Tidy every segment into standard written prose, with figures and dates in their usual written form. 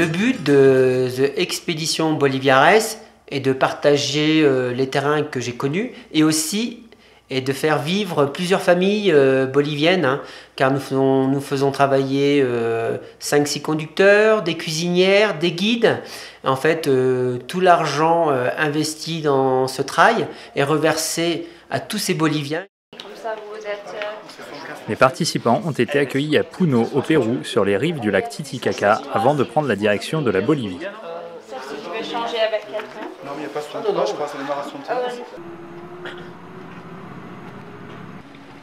Le but de The Expedition Boliviares est de partager les terrains que j'ai connus et aussi de faire vivre plusieurs familles boliviennes, hein, car nous faisons travailler 5-6 conducteurs, des cuisinières, des guides. En fait, tout l'argent investi dans ce trail est reversé à tous ces Boliviens. Les participants ont été accueillis à Puno, au Pérou, sur les rives du lac Titicaca, avant de prendre la direction de la Bolivie. Sauf si tu veux changer avec quelqu'un. Non, mais il n'y a pas ce temps, je crois, c'est la narration de ça.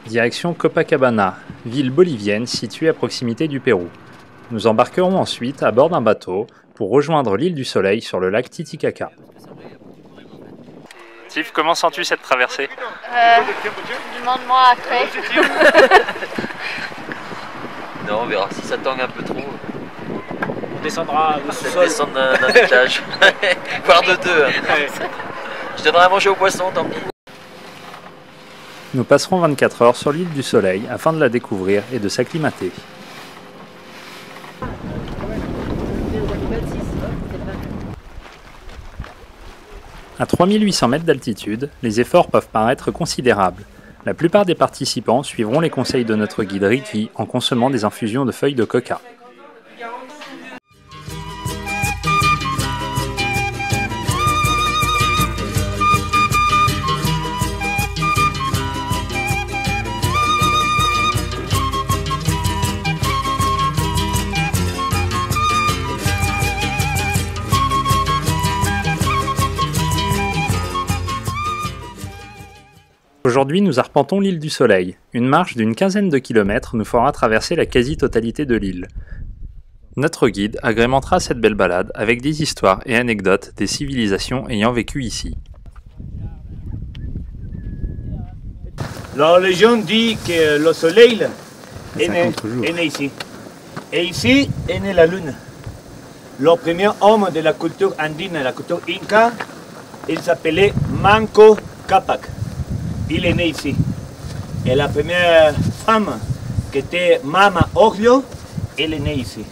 Direction Copacabana, ville bolivienne située à proximité du Pérou. Nous embarquerons ensuite à bord d'un bateau pour rejoindre l'île du Soleil sur le lac Titicaca. Tiff, comment sens-tu cette traversée? Demande-moi après. Non, on verra si ça tangue un peu trop. On descendra au Peut-être descendre d'un étage, voire de deux. Hein. Je donnerai à manger aux poissons, tant pis. Nous passerons 24 heures sur l'île du Soleil afin de la découvrir et de s'acclimater. À 3800 mètres d'altitude, les efforts peuvent paraître considérables. La plupart des participants suivront les conseils de notre guide Ricky en consommant des infusions de feuilles de coca. Aujourd'hui, nous arpentons l'île du Soleil. Une marche d'une quinzaine de kilomètres nous fera traverser la quasi-totalité de l'île. Notre guide agrémentera cette belle balade avec des histoires et anecdotes des civilisations ayant vécu ici. La légende dit que le soleil est né ici. Et ici est née la lune. Le premier homme de la culture andine, la culture inca, il s'appelait Manco Cápac. Il est né ici. Et la première femme, qui était Mama Oglio, elle est née ici.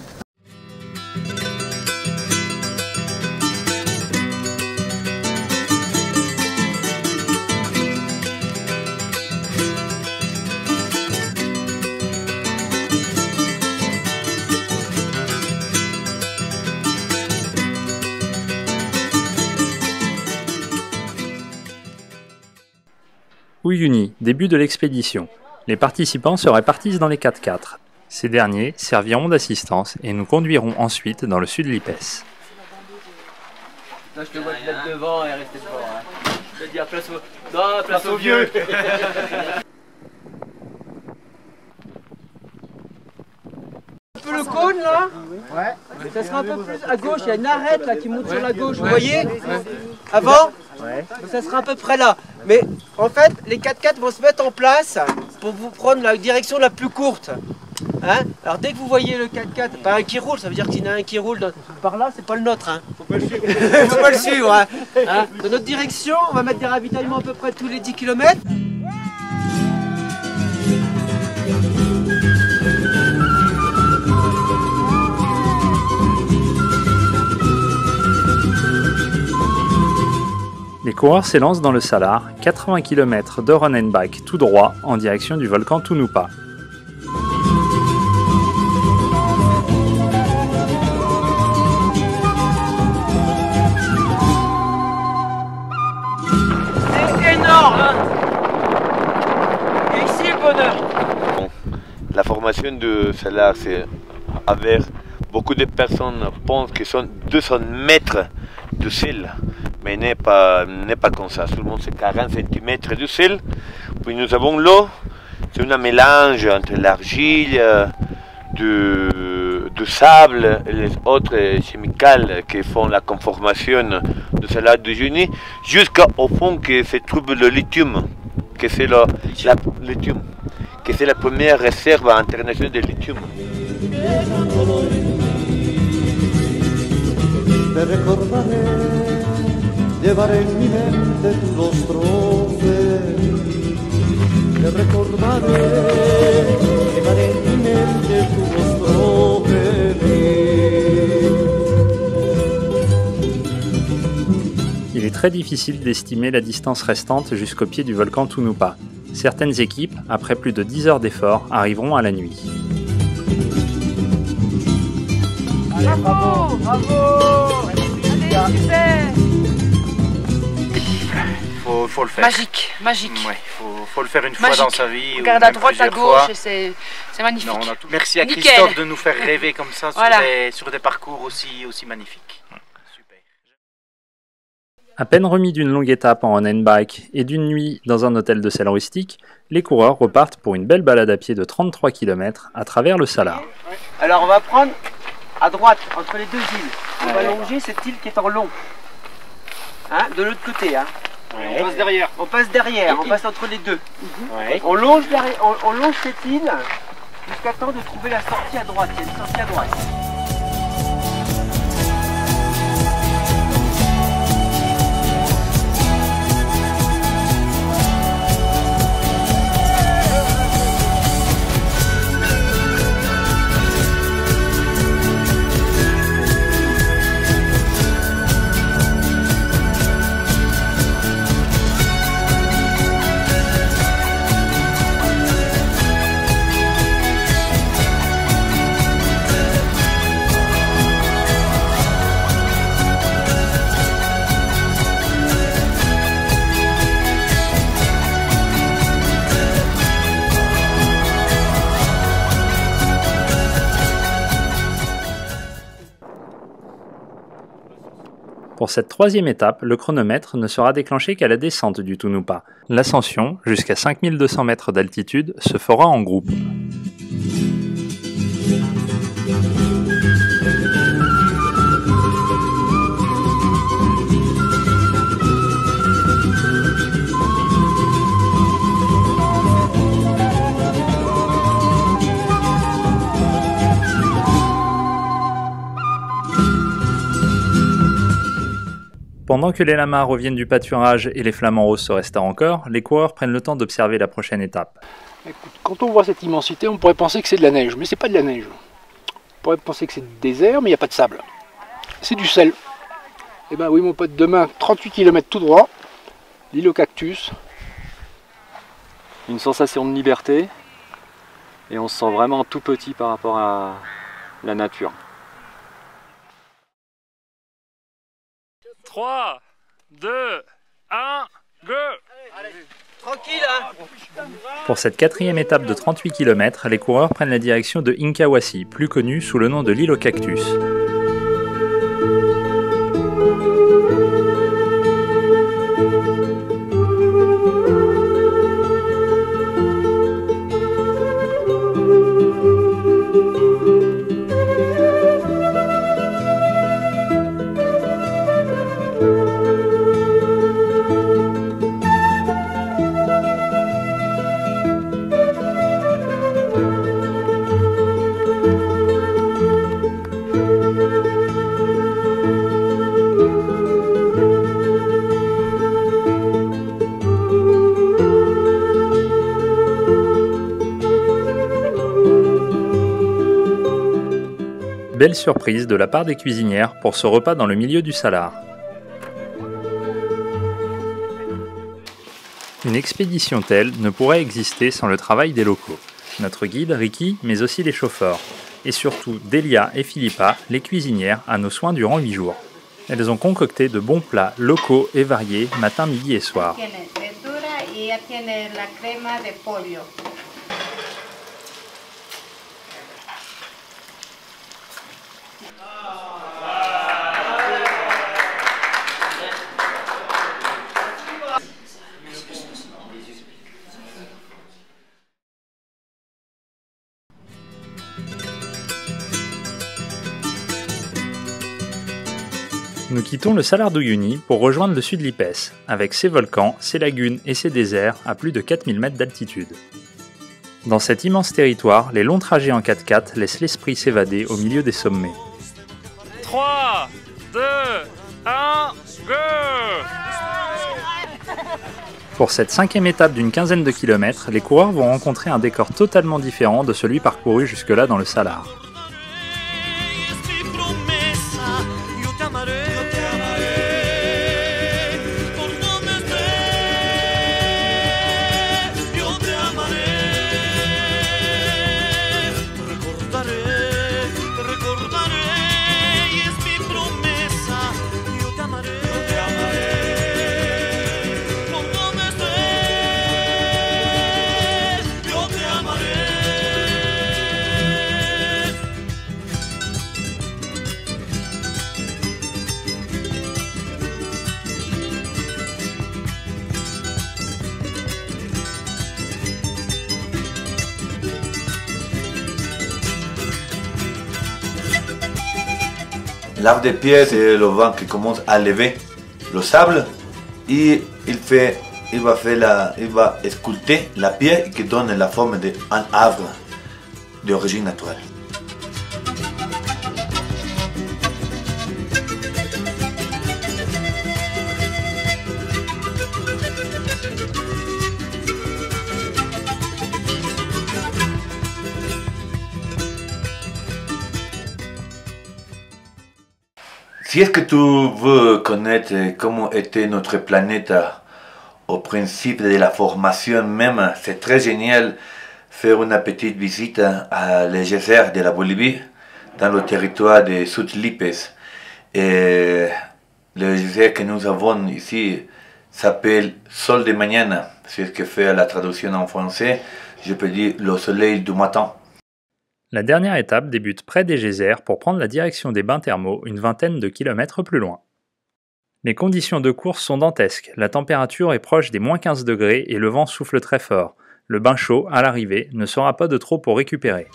Uyuni, début de l'expédition. Les participants se répartissent dans les 4x4. Ces derniers serviront d'assistance et nous conduiront ensuite dans le sud de l'Ipes. Là, je te vois te mettre devant et rester devant. Hein. Je vais dire place au... Non, place au vieux. Un peu le cône là. Ouais. Ça sera un peu plus à gauche, il y a une arête là qui monte sur la gauche, vous voyez? Avant? Ouais. Ça sera à peu près là. Mais en fait, les 4x4 vont se mettre en place pour vous prendre la direction la plus courte. Hein? Alors dès que vous voyez le 4x4, pas un qui roule, ça veut dire qu'il y en a un qui roule par là, c'est pas le nôtre. Hein. Faut pas le suivre. Faut pas le suivre. Hein. Hein? Dans notre direction, on va mettre des ravitaillements à peu près tous les 10 km. Les coureurs s'élancent dans le Salar, 80 km de run and bike tout droit en direction du volcan Tunupa. C'est énorme hein. Et ici le bonheur. La formation de Salar, c'est avec beaucoup de personnes pensent que sont 200 mètres de sel. Mais n'est pas comme ça, seulement c'est 40 cm de sel. Puis nous avons l'eau, c'est un mélange entre l'argile, du sable et les autres chimicales qui font la conformation de Salar d'Uyuni, jusqu'au fond que se trouve le lithium, que c'est lithium, que c'est la première réserve internationale de lithium. Llevaré en mi mente tu rostro feliz. Te recordaré, llevaré en mi mente tu rostro feliz. Il est très difficile d'estimer la distance restante jusqu'au pied du volcan Tunupa. Certaines équipes, après plus de 10 heures d'effort, arriveront à la nuit. Allez, bravo, bravo. Allez, super. Faut le faire. Magique, magique. Ouais, faut le faire une Magique. fois dans sa vie. Regarde ou à même droite, à plusieurs gauche, fois. et c'est magnifique. Non, merci à Nickel. Christophe de nous faire rêver comme ça sur, Voilà. sur des parcours aussi magnifiques. Super. À peine remis d'une longue étape en run-and-bike et d'une nuit dans un hôtel de sel rustique, les coureurs repartent pour une belle balade à pied de 33 km à travers le Salar. Alors on va prendre à droite, entre les deux îles. On va longer cette île qui est en long. Hein, de l'autre côté. Hein. On passe derrière. On passe derrière, on passe entre les deux. Ouais. On longe, on longe cette île jusqu'à temps de trouver la sortie à droite. Il y a une sortie à droite. Pour cette troisième étape, le chronomètre ne sera déclenché qu'à la descente du Tunupa. L'ascension, jusqu'à 5200 mètres d'altitude, se fera en groupe. Pendant que les lamas reviennent du pâturage et les flamants roses se restaurent encore, les coureurs prennent le temps d'observer la prochaine étape. Écoute, quand on voit cette immensité, on pourrait penser que c'est de la neige, mais c'est pas de la neige. On pourrait penser que c'est du désert, mais il n'y a pas de sable. C'est du sel. Eh ben oui mon pote, demain, 38 km tout droit, l'île aux cactus. Une sensation de liberté, et on se sent vraiment tout petit par rapport à la nature. 3, 2, 1, go! Tranquille, hein. Pour cette quatrième étape de 38 km, les coureurs prennent la direction de Inkawasi, plus connue sous le nom de l'île aux cactus. Belle surprise de la part des cuisinières pour ce repas dans le milieu du Salar. Une expédition telle ne pourrait exister sans le travail des locaux. Notre guide, Ricky, mais aussi les chauffeurs. Et surtout Delia et Philippa, les cuisinières, à nos soins durant 8 jours. Elles ont concocté de bons plats locaux et variés, matin, midi et soir. Nous quittons le Salar d'Uyuni pour rejoindre le sud Lipès, avec ses volcans, ses lagunes et ses déserts à plus de 4000 mètres d'altitude. Dans cet immense territoire, les longs trajets en 4x4 laissent l'esprit s'évader au milieu des sommets. 3, 2, 1, go! Pour cette cinquième étape d'une quinzaine de kilomètres, les coureurs vont rencontrer un décor totalement différent de celui parcouru jusque-là dans le Salar. L'art de pierre, c'est le vent qui commence à lever le sable et il va sculpter la pierre qui donne la forme d'un havre d'origine naturelle. Si est-ce que tu veux connaître comment était notre planète au principe de la formation même, c'est très génial faire une petite visite à les geysers de la Bolivie, dans le territoire de Sud-Lipes. Et le geyser que nous avons ici s'appelle Sol de Mañana, c'est ce que fait la traduction en français, je peux dire le soleil du matin. La dernière étape débute près des geysers pour prendre la direction des bains thermaux une vingtaine de kilomètres plus loin. Les conditions de course sont dantesques, la température est proche des -15 degrés et le vent souffle très fort. Le bain chaud, à l'arrivée, ne sera pas de trop pour récupérer.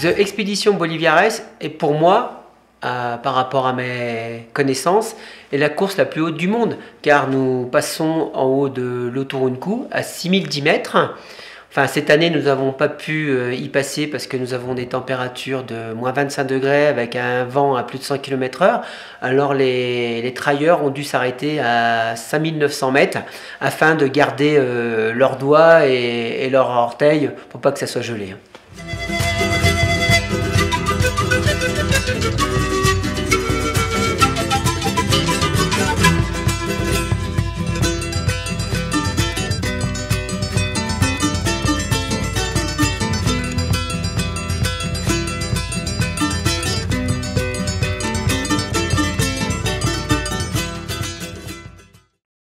The Expedition Boliviares est pour moi, par rapport à mes connaissances, est la course la plus haute du monde, car nous passons en haut de l'Oturuncu à 6010 mètres. Enfin, cette année, nous n'avons pas pu y passer parce que nous avons des températures de -25 degrés avec un vent à plus de 100 km/h. Alors les trailleurs ont dû s'arrêter à 5900 mètres afin de garder leurs doigts et leurs orteils pour pas que ça soit gelé.